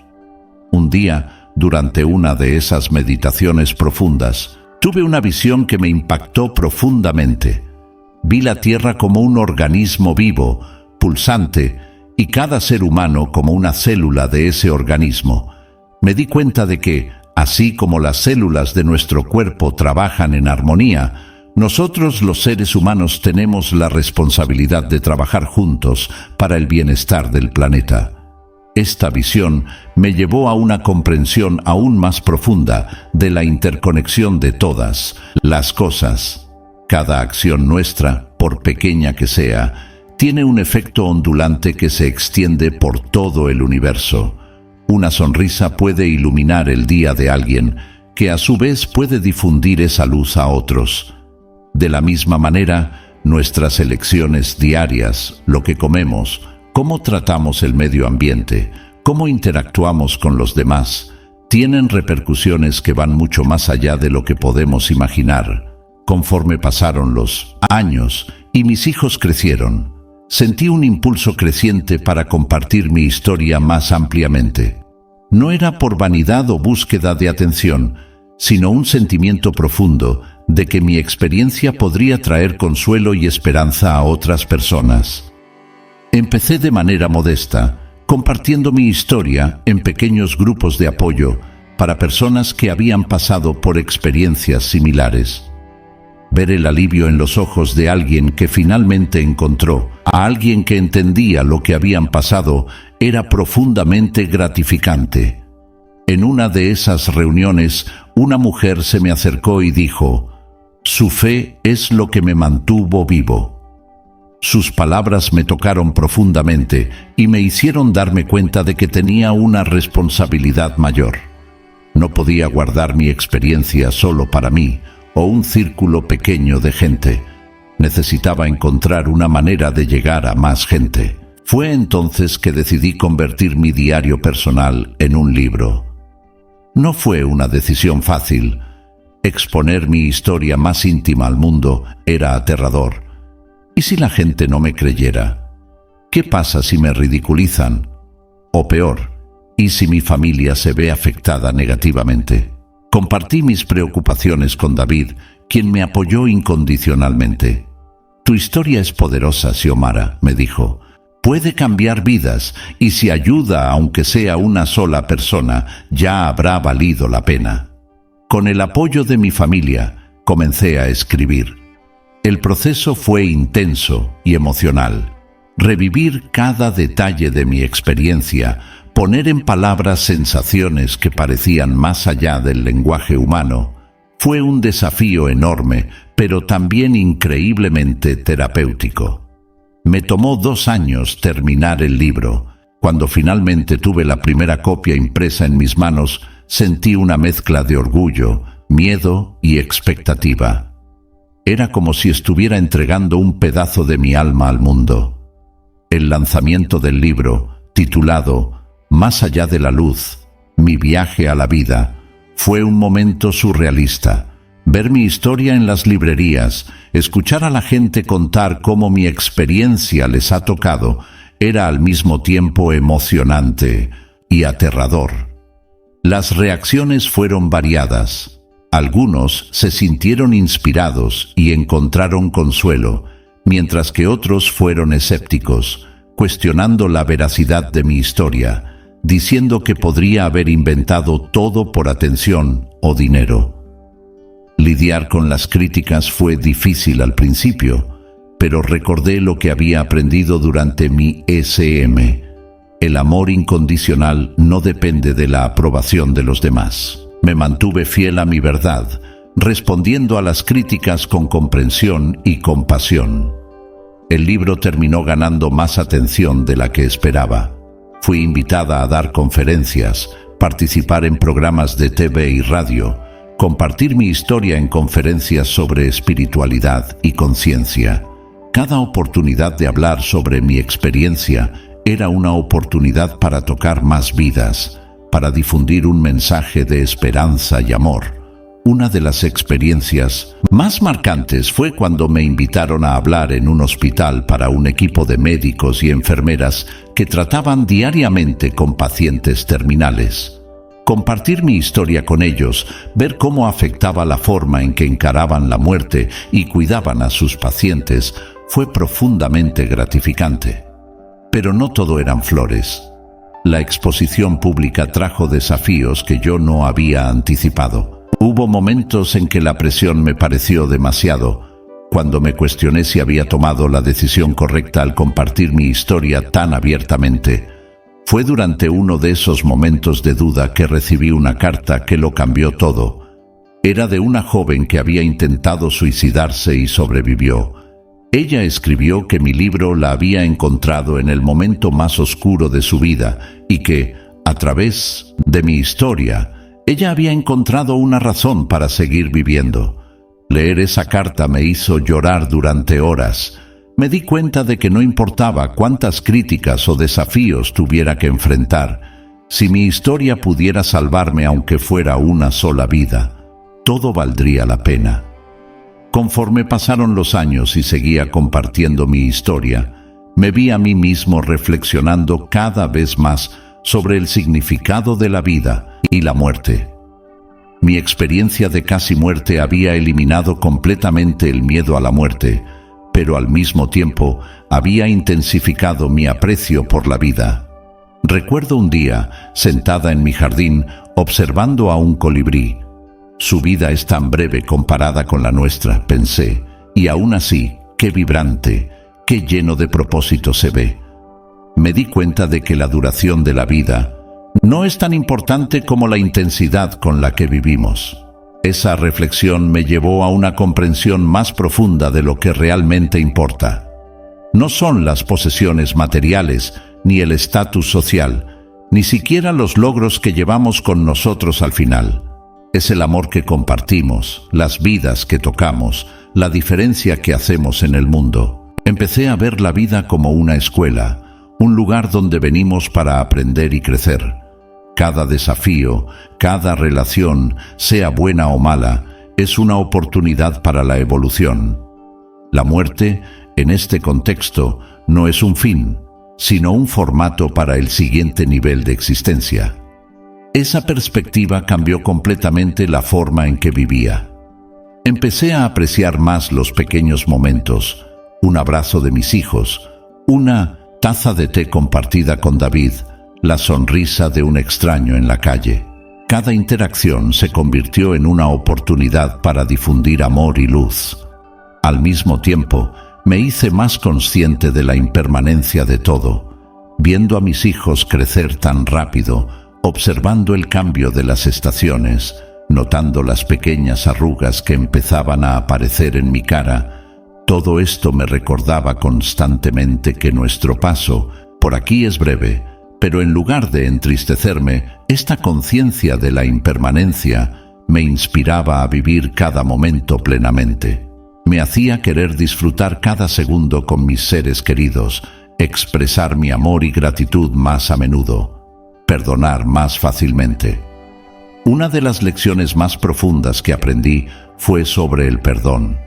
Un día, durante una de esas meditaciones profundas, tuve una visión que me impactó profundamente. Vi la Tierra como un organismo vivo, pulsante, y cada ser humano como una célula de ese organismo. Me di cuenta de que, así como las células de nuestro cuerpo trabajan en armonía, nosotros los seres humanos tenemos la responsabilidad de trabajar juntos para el bienestar del planeta. Esta visión me llevó a una comprensión aún más profunda de la interconexión de todas las cosas. Cada acción nuestra, por pequeña que sea, tiene un efecto ondulante que se extiende por todo el universo. Una sonrisa puede iluminar el día de alguien, que a su vez puede difundir esa luz a otros. De la misma manera, nuestras elecciones diarias, lo que comemos, cómo tratamos el medio ambiente, cómo interactuamos con los demás, tienen repercusiones que van mucho más allá de lo que podemos imaginar. Conforme pasaron los años y mis hijos crecieron, sentí un impulso creciente para compartir mi historia más ampliamente. No era por vanidad o búsqueda de atención, sino un sentimiento profundo de que mi experiencia podría traer consuelo y esperanza a otras personas. Empecé de manera modesta, compartiendo mi historia en pequeños grupos de apoyo para personas que habían pasado por experiencias similares. Ver el alivio en los ojos de alguien que finalmente encontró a alguien que entendía lo que habían pasado era profundamente gratificante. En una de esas reuniones, una mujer se me acercó y dijo: «Su fe es lo que me mantuvo vivo». Sus palabras me tocaron profundamente y me hicieron darme cuenta de que tenía una responsabilidad mayor. No podía guardar mi experiencia solo para mí o un círculo pequeño de gente. Necesitaba encontrar una manera de llegar a más gente. Fue entonces que decidí convertir mi diario personal en un libro. No fue una decisión fácil. Exponer mi historia más íntima al mundo era aterrador. ¿Y si la gente no me creyera? ¿Qué pasa si me ridiculizan? O peor, ¿y si mi familia se ve afectada negativamente? Compartí mis preocupaciones con David, quien me apoyó incondicionalmente. «Tu historia es poderosa, Xiomara», me dijo. «Puede cambiar vidas, y si ayuda aunque sea una sola persona, ya habrá valido la pena». Con el apoyo de mi familia, comencé a escribir. El proceso fue intenso y emocional. Revivir cada detalle de mi experiencia, poner en palabras sensaciones que parecían más allá del lenguaje humano, fue un desafío enorme, pero también increíblemente terapéutico. Me tomó 2 años terminar el libro. Cuando finalmente tuve la primera copia impresa en mis manos, sentí una mezcla de orgullo, miedo y expectativa. Era como si estuviera entregando un pedazo de mi alma al mundo. El lanzamiento del libro, titulado «Más allá de la luz, mi viaje a la vida», fue un momento surrealista. Ver mi historia en las librerías, escuchar a la gente contar cómo mi experiencia les ha tocado, era al mismo tiempo emocionante y aterrador. Las reacciones fueron variadas. Algunos se sintieron inspirados y encontraron consuelo, mientras que otros fueron escépticos, cuestionando la veracidad de mi historia, diciendo que podría haber inventado todo por atención o dinero. Lidiar con las críticas fue difícil al principio, pero recordé lo que había aprendido durante mi SM. El amor incondicional no depende de la aprobación de los demás. Me mantuve fiel a mi verdad, respondiendo a las críticas con comprensión y compasión. El libro terminó ganando más atención de la que esperaba. Fui invitada a dar conferencias, participar en programas de TV y radio, compartir mi historia en conferencias sobre espiritualidad y conciencia. Cada oportunidad de hablar sobre mi experiencia era una oportunidad para tocar más vidas, para difundir un mensaje de esperanza y amor. Una de las experiencias más marcantes fue cuando me invitaron a hablar en un hospital para un equipo de médicos y enfermeras que trataban diariamente con pacientes terminales. Compartir mi historia con ellos, ver cómo afectaba la forma en que encaraban la muerte y cuidaban a sus pacientes, fue profundamente gratificante. Pero no todo eran flores. La exposición pública trajo desafíos que yo no había anticipado. Hubo momentos en que la presión me pareció demasiado, cuando me cuestioné si había tomado la decisión correcta al compartir mi historia tan abiertamente. Fue durante uno de esos momentos de duda que recibí una carta que lo cambió todo. Era de una joven que había intentado suicidarse y sobrevivió. Ella escribió que mi libro la había encontrado en el momento más oscuro de su vida y que, a través de mi historia, ella había encontrado una razón para seguir viviendo. Leer esa carta me hizo llorar durante horas. Me di cuenta de que no importaba cuántas críticas o desafíos tuviera que enfrentar, si mi historia pudiera salvarme aunque fuera una sola vida, todo valdría la pena. Conforme pasaron los años y seguía compartiendo mi historia, me vi a mí mismo reflexionando cada vez más sobre el significado de la vida y la muerte. Mi experiencia de casi muerte había eliminado completamente el miedo a la muerte, pero al mismo tiempo había intensificado mi aprecio por la vida. Recuerdo un día, sentada en mi jardín, observando a un colibrí. Su vida es tan breve comparada con la nuestra, pensé, y aún así, qué vibrante, qué lleno de propósito se ve. Me di cuenta de que la duración de la vida no es tan importante como la intensidad con la que vivimos. Esa reflexión me llevó a una comprensión más profunda de lo que realmente importa. No son las posesiones materiales, ni el estatus social, ni siquiera los logros que llevamos con nosotros al final. Es el amor que compartimos, las vidas que tocamos, la diferencia que hacemos en el mundo. Empecé a ver la vida como una escuela, un lugar donde venimos para aprender y crecer. Cada desafío, cada relación, sea buena o mala, es una oportunidad para la evolución. La muerte, en este contexto, no es un fin, sino un formato para el siguiente nivel de existencia. Esa perspectiva cambió completamente la forma en que vivía. Empecé a apreciar más los pequeños momentos, un abrazo de mis hijos, una taza de té compartida con David, la sonrisa de un extraño en la calle. Cada interacción se convirtió en una oportunidad para difundir amor y luz. Al mismo tiempo, me hice más consciente de la impermanencia de todo, viendo a mis hijos crecer tan rápido, observando el cambio de las estaciones, notando las pequeñas arrugas que empezaban a aparecer en mi cara. Todo esto me recordaba constantemente que nuestro paso por aquí es breve, pero en lugar de entristecerme, esta conciencia de la impermanencia me inspiraba a vivir cada momento plenamente. Me hacía querer disfrutar cada segundo con mis seres queridos, expresar mi amor y gratitud más a menudo, perdonar más fácilmente. Una de las lecciones más profundas que aprendí fue sobre el perdón.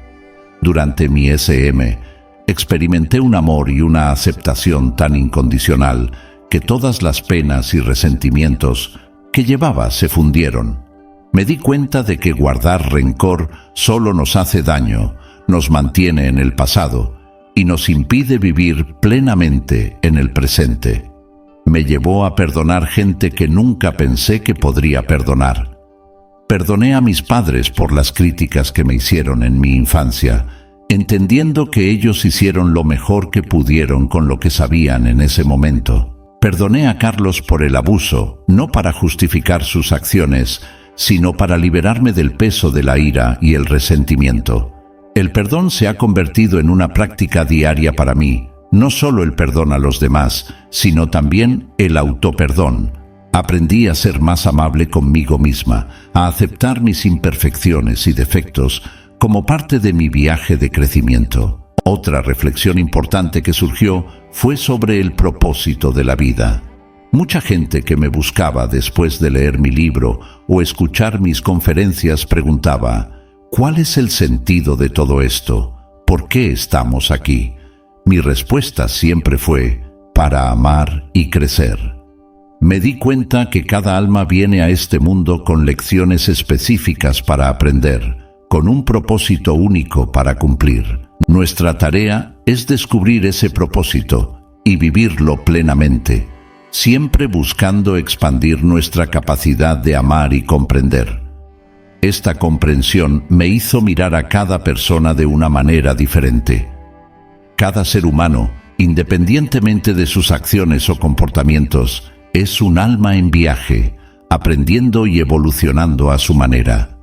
Durante mi SM, experimenté un amor y una aceptación tan incondicional que todas las penas y resentimientos que llevaba se fundieron. Me di cuenta de que guardar rencor solo nos hace daño, nos mantiene en el pasado y nos impide vivir plenamente en el presente. Me llevó a perdonar gente que nunca pensé que podría perdonar. Perdoné a mis padres por las críticas que me hicieron en mi infancia, entendiendo que ellos hicieron lo mejor que pudieron con lo que sabían en ese momento. Perdoné a Carlos por el abuso, no para justificar sus acciones, sino para liberarme del peso de la ira y el resentimiento. El perdón se ha convertido en una práctica diaria para mí, no solo el perdón a los demás, sino también el autoperdón. Aprendí a ser más amable conmigo misma, a aceptar mis imperfecciones y defectos como parte de mi viaje de crecimiento. Otra reflexión importante que surgió fue sobre el propósito de la vida. Mucha gente que me buscaba después de leer mi libro o escuchar mis conferencias preguntaba: ¿cuál es el sentido de todo esto? ¿Por qué estamos aquí? Mi respuesta siempre fue: para amar y crecer. Me di cuenta que cada alma viene a este mundo con lecciones específicas para aprender, con un propósito único para cumplir. Nuestra tarea es descubrir ese propósito y vivirlo plenamente, siempre buscando expandir nuestra capacidad de amar y comprender. Esta comprensión me hizo mirar a cada persona de una manera diferente. Cada ser humano, independientemente de sus acciones o comportamientos, es un alma en viaje, aprendiendo y evolucionando a su manera.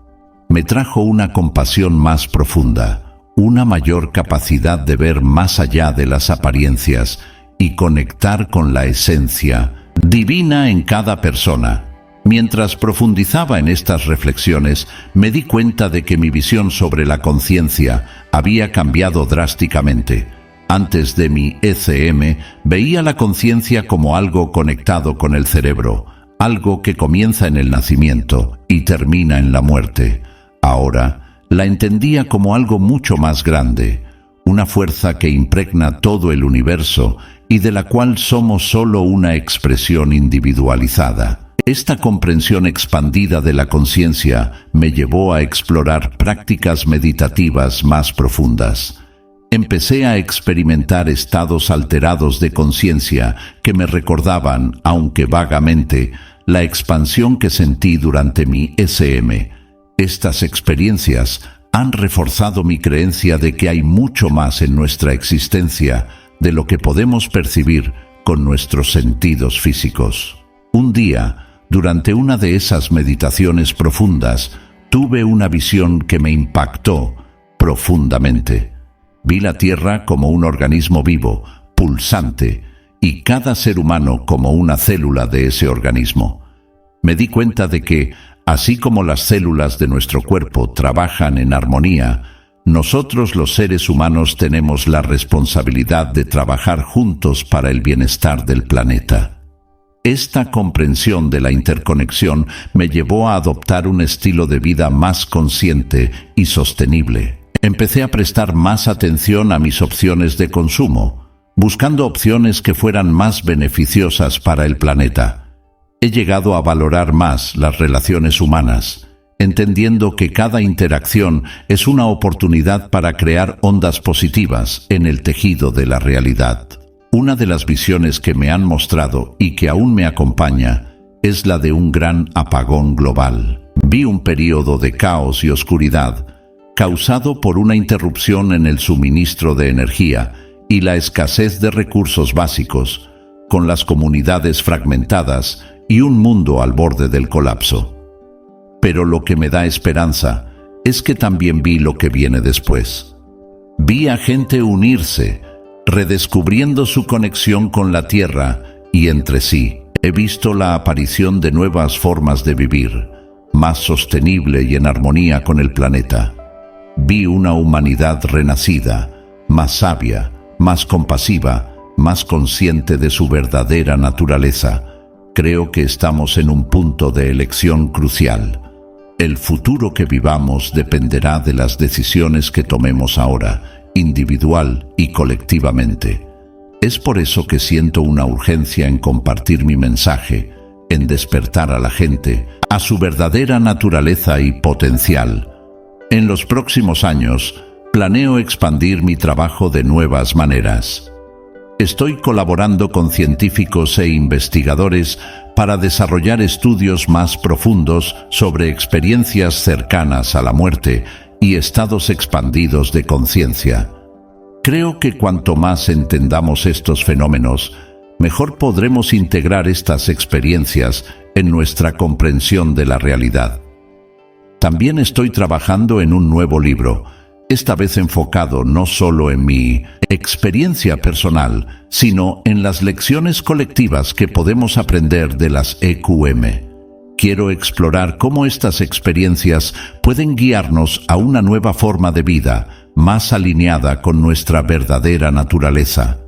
Me trajo una compasión más profunda, una mayor capacidad de ver más allá de las apariencias y conectar con la esencia divina en cada persona. Mientras profundizaba en estas reflexiones, me di cuenta de que mi visión sobre la conciencia había cambiado drásticamente. Antes de mi ECM, veía la conciencia como algo conectado con el cerebro, algo que comienza en el nacimiento y termina en la muerte. Ahora, la entendía como algo mucho más grande, una fuerza que impregna todo el universo y de la cual somos solo una expresión individualizada. Esta comprensión expandida de la conciencia me llevó a explorar prácticas meditativas más profundas. Empecé a experimentar estados alterados de conciencia que me recordaban, aunque vagamente, la expansión que sentí durante mi SM. Estas experiencias han reforzado mi creencia de que hay mucho más en nuestra existencia de lo que podemos percibir con nuestros sentidos físicos. Un día, durante una de esas meditaciones profundas, tuve una visión que me impactó profundamente. Vi la Tierra como un organismo vivo, pulsante, y cada ser humano como una célula de ese organismo. Me di cuenta de que, así como las células de nuestro cuerpo trabajan en armonía, nosotros los seres humanos tenemos la responsabilidad de trabajar juntos para el bienestar del planeta. Esta comprensión de la interconexión me llevó a adoptar un estilo de vida más consciente y sostenible. Empecé a prestar más atención a mis opciones de consumo, buscando opciones que fueran más beneficiosas para el planeta. He llegado a valorar más las relaciones humanas, entendiendo que cada interacción es una oportunidad para crear ondas positivas en el tejido de la realidad. Una de las visiones que me han mostrado y que aún me acompaña es la de un gran apagón global. Vi un periodo de caos y oscuridad causado por una interrupción en el suministro de energía y la escasez de recursos básicos, con las comunidades fragmentadas y un mundo al borde del colapso. Pero lo que me da esperanza es que también vi lo que viene después. Vi a gente unirse, redescubriendo su conexión con la Tierra y entre sí. He visto la aparición de nuevas formas de vivir, más sostenible y en armonía con el planeta. Vi una humanidad renacida, más sabia, más compasiva, más consciente de su verdadera naturaleza. Creo que estamos en un punto de elección crucial. El futuro que vivamos dependerá de las decisiones que tomemos ahora, individual y colectivamente. Es por eso que siento una urgencia en compartir mi mensaje, en despertar a la gente a su verdadera naturaleza y potencial. En los próximos años, planeo expandir mi trabajo de nuevas maneras. Estoy colaborando con científicos e investigadores para desarrollar estudios más profundos sobre experiencias cercanas a la muerte y estados expandidos de conciencia. Creo que cuanto más entendamos estos fenómenos, mejor podremos integrar estas experiencias en nuestra comprensión de la realidad. También estoy trabajando en un nuevo libro, esta vez enfocado no solo en mi experiencia personal, sino en las lecciones colectivas que podemos aprender de las EQM. Quiero explorar cómo estas experiencias pueden guiarnos a una nueva forma de vida, más alineada con nuestra verdadera naturaleza.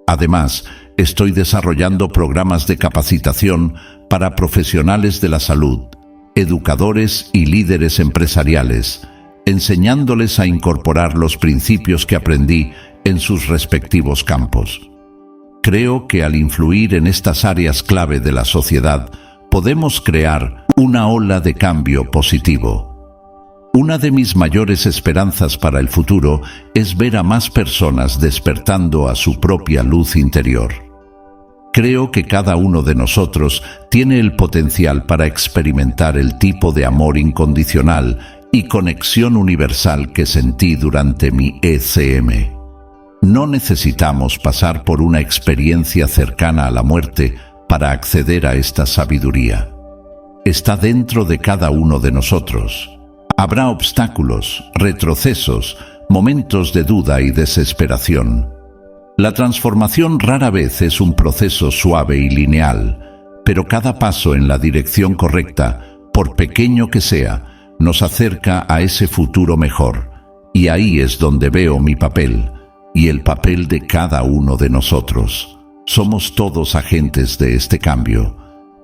Además, estoy desarrollando programas de capacitación para profesionales de la salud, educadores y líderes empresariales, enseñándoles a incorporar los principios que aprendí en sus respectivos campos. Creo que al influir en estas áreas clave de la sociedad, podemos crear una ola de cambio positivo. Una de mis mayores esperanzas para el futuro es ver a más personas despertando a su propia luz interior. Creo que cada uno de nosotros tiene el potencial para experimentar el tipo de amor incondicional y conexión universal que sentí durante mi ECM. No necesitamos pasar por una experiencia cercana a la muerte para acceder a esta sabiduría. Está dentro de cada uno de nosotros. Habrá obstáculos, retrocesos, momentos de duda y desesperación. La transformación rara vez es un proceso suave y lineal, pero cada paso en la dirección correcta, por pequeño que sea, nos acerca a ese futuro mejor. Y ahí es donde veo mi papel, y el papel de cada uno de nosotros. Somos todos agentes de este cambio.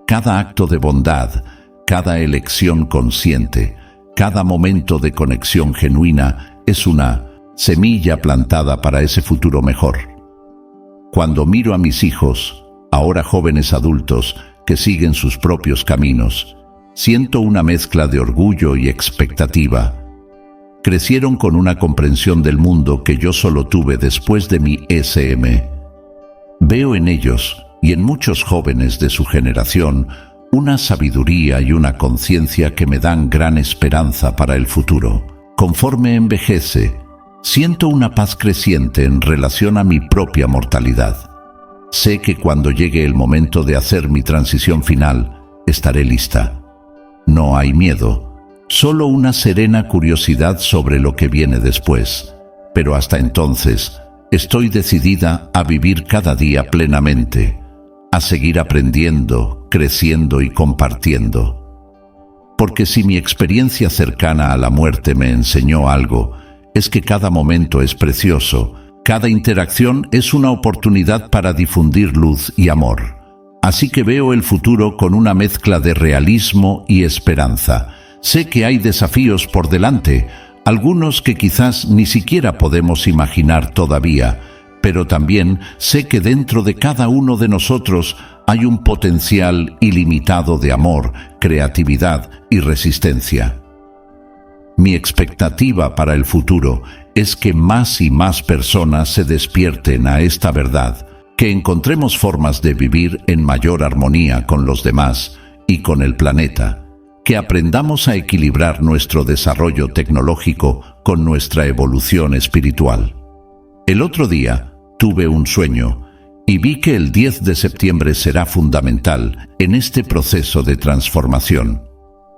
Cada acto de bondad, cada elección consciente, cada momento de conexión genuina es una semilla plantada para ese futuro mejor. Cuando miro a mis hijos, ahora jóvenes adultos, que siguen sus propios caminos, siento una mezcla de orgullo y expectativa. Crecieron con una comprensión del mundo que yo solo tuve después de mi ECM. Veo en ellos, y en muchos jóvenes de su generación, una sabiduría y una conciencia que me dan gran esperanza para el futuro. Conforme envejece, siento una paz creciente en relación a mi propia mortalidad. Sé que cuando llegue el momento de hacer mi transición final, estaré lista. No hay miedo, solo una serena curiosidad sobre lo que viene después. Pero hasta entonces, estoy decidida a vivir cada día plenamente, a seguir aprendiendo, creciendo y compartiendo. Porque si mi experiencia cercana a la muerte me enseñó algo, es que cada momento es precioso, cada interacción es una oportunidad para difundir luz y amor. Así que veo el futuro con una mezcla de realismo y esperanza. Sé que hay desafíos por delante, algunos que quizás ni siquiera podemos imaginar todavía, pero también sé que dentro de cada uno de nosotros hay un potencial ilimitado de amor, creatividad y resistencia. Mi expectativa para el futuro es que más y más personas se despierten a esta verdad, que encontremos formas de vivir en mayor armonía con los demás y con el planeta, que aprendamos a equilibrar nuestro desarrollo tecnológico con nuestra evolución espiritual. El otro día tuve un sueño y vi que el 10 de septiembre será fundamental en este proceso de transformación.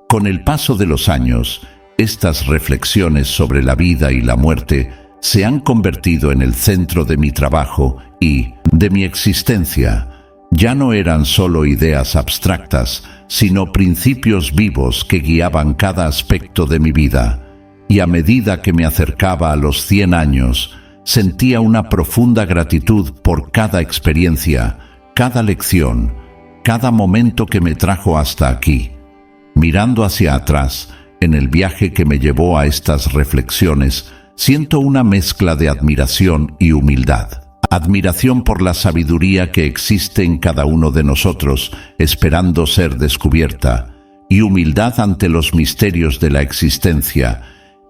Con el paso de los años, estas reflexiones sobre la vida y la muerte se han convertido en el centro de mi trabajo y de mi existencia. Ya no eran solo ideas abstractas, sino principios vivos que guiaban cada aspecto de mi vida. Y a medida que me acercaba a los 100 años, sentía una profunda gratitud por cada experiencia, cada lección, cada momento que me trajo hasta aquí. Mirando hacia atrás, en el viaje que me llevó a estas reflexiones, siento una mezcla de admiración y humildad. Admiración por la sabiduría que existe en cada uno de nosotros, esperando ser descubierta, y humildad ante los misterios de la existencia,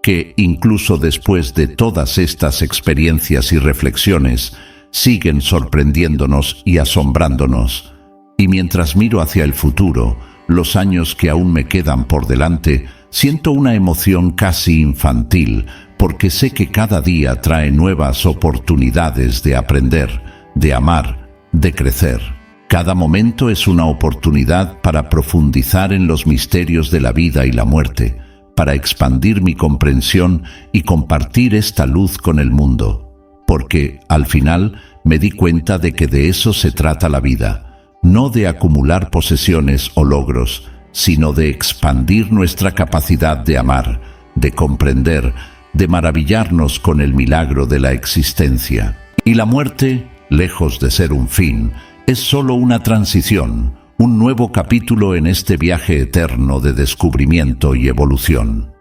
que, incluso después de todas estas experiencias y reflexiones, siguen sorprendiéndonos y asombrándonos. Y mientras miro hacia el futuro, los años que aún me quedan por delante, siento una emoción casi infantil, porque sé que cada día trae nuevas oportunidades de aprender, de amar, de crecer. Cada momento es una oportunidad para profundizar en los misterios de la vida y la muerte, para expandir mi comprensión y compartir esta luz con el mundo, porque, al final, me di cuenta de que de eso se trata la vida, no de acumular posesiones o logros, sino de expandir nuestra capacidad de amar, de comprender, de maravillarnos con el milagro de la existencia. Y la muerte, lejos de ser un fin, es solo una transición, un nuevo capítulo en este viaje eterno de descubrimiento y evolución.